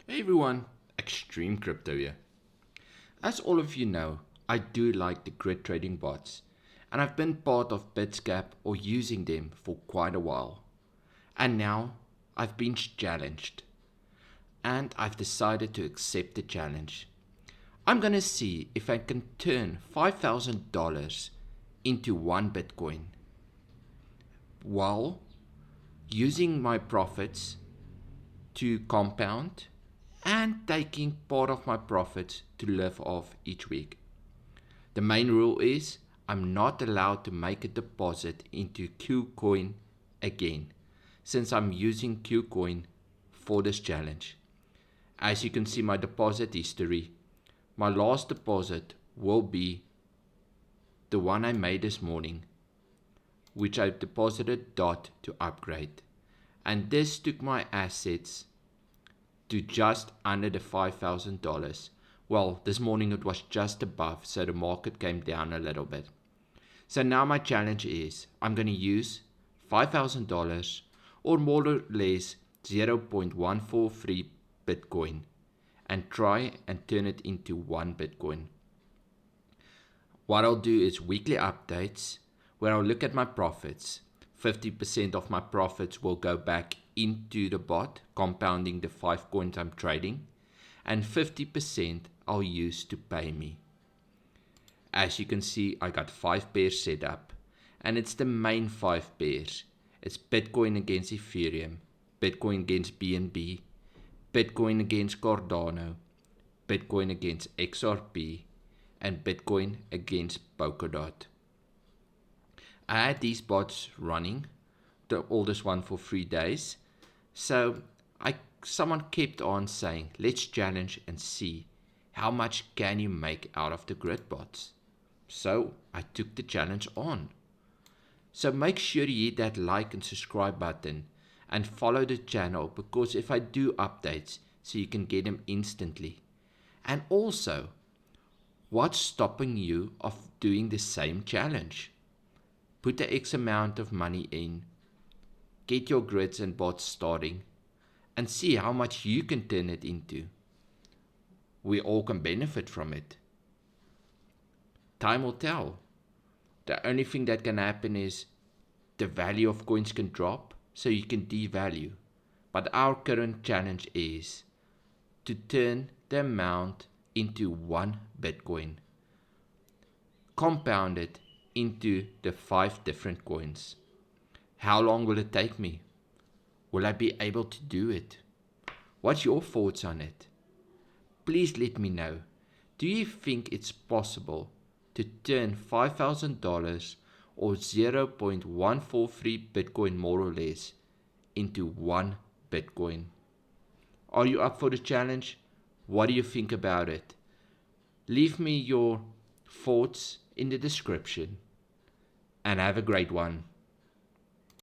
Hey everyone, Extreme Crypto here. As all of you know, I do like the grid trading bots, and I've been part of Bitscap or using them for quite a while. And now I've been challenged, and I've decided to accept the challenge. I'm gonna see if I can turn $5,000 into one Bitcoin while using my profits to compound and taking part of my profits to live off each week. The main rule is I'm not allowed to make a deposit into KuCoin again, since I'm using KuCoin for this challenge. As you can see my deposit history, my last deposit will be the one I made this morning, which I deposited DOT to upgrade. And this took my assets to just under the $5,000. Well, this morning it was just above, so the market came down a little bit. So now my challenge is I'm going to use $5,000 or more or less 0.143 Bitcoin and try and turn it into one Bitcoin. What I'll do is weekly updates where I'll look at my profits. 50% of my profits will go back into the bot, compounding the 5 coins I'm trading, and 50% I'll use to pay me. As you can see, I got 5 pairs set up, and it's the main 5 pairs. It's Bitcoin against Ethereum, Bitcoin against BNB, Bitcoin against Cardano, Bitcoin against XRP, and Bitcoin against Polkadot. I had these bots running, the oldest one for 3 days. So someone kept on saying, let's challenge and see how much can you make out of the grid bots. So I took the challenge on. So make sure you hit that like and subscribe button and follow the channel, because if I do updates, so you can get them instantly. And also, what's stopping you of doing the same challenge? Put the X amount of money in, get your grids and bots starting, and see how much you can turn it into. We all can benefit from it. Time will tell. The only thing that can happen is the value of coins can drop, so you can devalue. But our current challenge is to turn the amount into one Bitcoin, compound it into the 5 different coins. How long will it take me? Will I be able to do it? What's your thoughts on it? Please let me know. Do you think it's possible to turn $5,000 or 0.143 Bitcoin more or less into one Bitcoin? Are you up for the challenge? What do you think about it? Leave me your thoughts in the description, and have a great one.